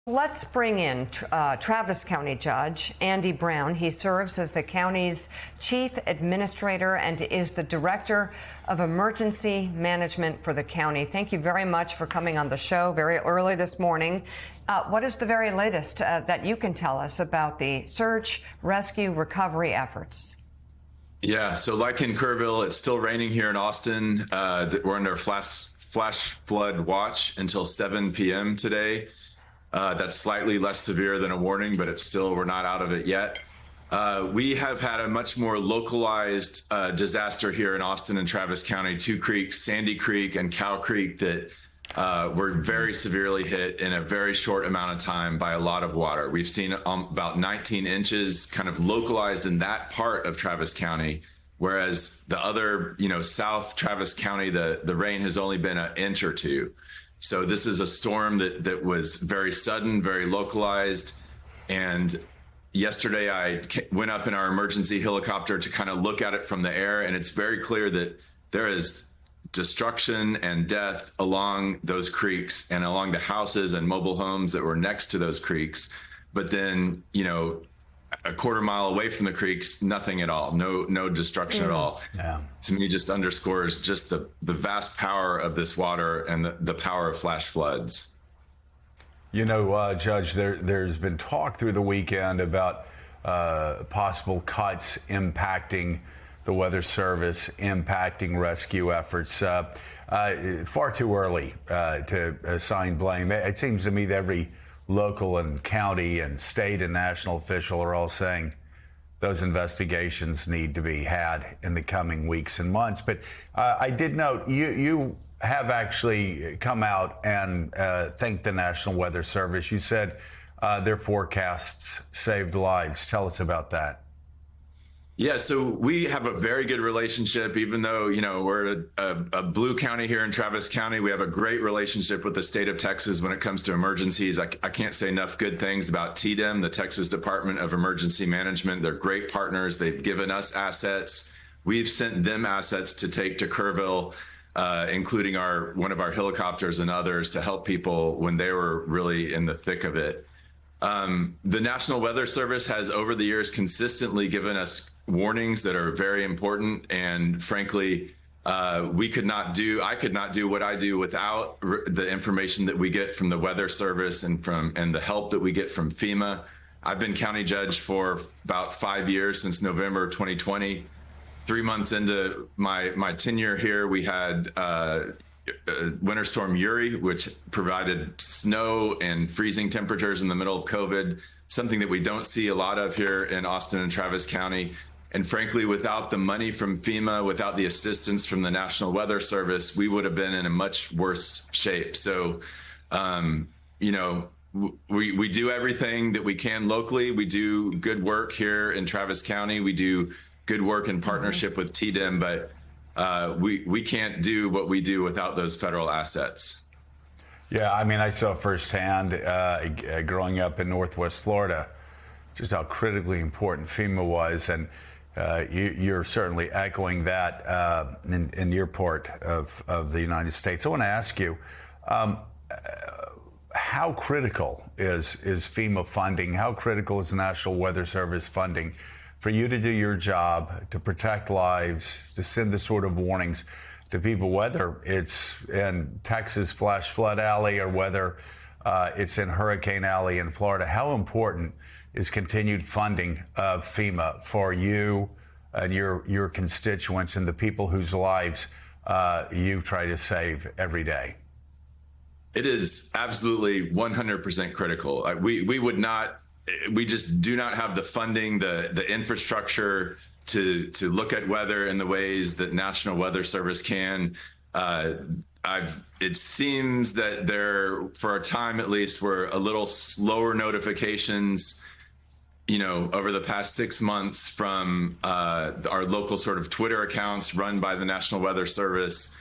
Let's bring in Travis County Judge Andy Brown. He serves as the county's chief administrator and is the director of emergency management for the county. Thank you very much for coming on the show very early this morning. What is the very latest that you can tell us about the search, rescue, recovery efforts? Yeah, so like in Kerrville, it's still raining here in Austin. We're under flash flood watch until 7 p.m. today. That's slightly less severe than a warning, but it's still, we're not out of it yet. We have had a much more localized disaster here in Austin and Travis County, two creeks, Sandy Creek and Cow Creek, that were very severely hit in a very short amount of time by a lot of water. We've seen about 19 inches kind of localized in that part of Travis County, whereas the other, South Travis County, the rain has only been an inch or two. So this is a storm that was very sudden, very localized. And yesterday I went up in our emergency helicopter to kind of look at it from the air. And it's very clear that there is destruction and death along those creeks and along the houses and mobile homes that were next to those creeks. But then, a quarter mile away from the creeks, nothing at all, no destruction at all. Yeah. To me, just underscores just the vast power of this water and the power of flash floods. Judge, there's been talk through the weekend about possible cuts impacting the Weather Service, impacting rescue efforts. Far too early to assign blame. It seems to me that every local and county and state and national official are all saying those investigations need to be had in the coming weeks and months. But I did note you have actually come out and thanked the National Weather Service. You said their forecasts saved lives. Tell us about that. Yeah, so we have a very good relationship, even though, we're a blue county here in Travis County. We have a great relationship with the state of Texas when it comes to emergencies. I can't say enough good things about TDEM, the Texas Department of Emergency Management. They're great partners. They've given us assets. We've sent them assets to take to Kerrville, including one of our helicopters and others to help people when they were really in the thick of it. The National Weather Service has over the years consistently given us warnings that are very important. And frankly, I could not do what I do without the information that we get from the Weather Service and the help that we get from FEMA. I've been county judge for about 5 years, since November 2020. 3 months into my tenure here, we had Winter Storm Uri, which provided snow and freezing temperatures in the middle of COVID, something that we don't see a lot of here in Austin and Travis County. And frankly, without the money from FEMA, without the assistance from the National Weather Service, we would have been in a much worse shape. So, we do everything that we can locally. We do good work here in Travis County. We do good work in partnership with TDEM, but we can't do what we do without those federal assets. Yeah, I saw firsthand growing up in Northwest Florida just how critically important FEMA was, and you're certainly echoing that in your part of the United States. I want to ask you, how critical is FEMA funding? How critical is the National Weather Service funding for you to do your job, to protect lives, to send the sort of warnings to people, whether it's in Texas Flash Flood Alley or whether it's in Hurricane Alley in Florida? How important is continued funding of FEMA for you and your constituents and the people whose lives you try to save every day? It is absolutely 100% critical. We just do not have the funding, the infrastructure to look at weather in the ways that National Weather Service can. It seems that there, for a time at least, were a little slower notifications, over the past 6 months from our local sort of Twitter accounts run by the National Weather Service.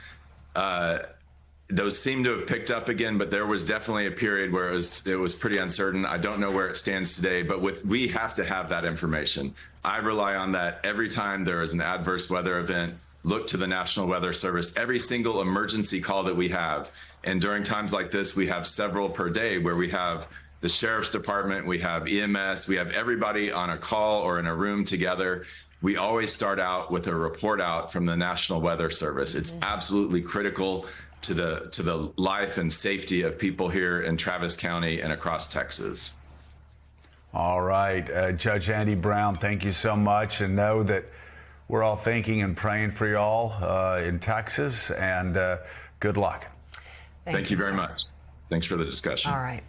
Those seem to have picked up again, but there was definitely a period where it was pretty uncertain. I don't know where it stands today, but we have to have that information. I rely on that every time there is an adverse weather event. Look to the National Weather Service, every single emergency call that we have. And during times like this, we have several per day where we have the sheriff's department, we have EMS, we have everybody on a call or in a room together. We always start out with a report out from the National Weather Service. It's absolutely critical to the life and safety of people here in Travis County and across Texas. All right, Judge Andy Brown, thank you so much, and know that we're all thinking and praying for y'all in Texas, and good luck. Thank you very much. Thanks for the discussion. All right.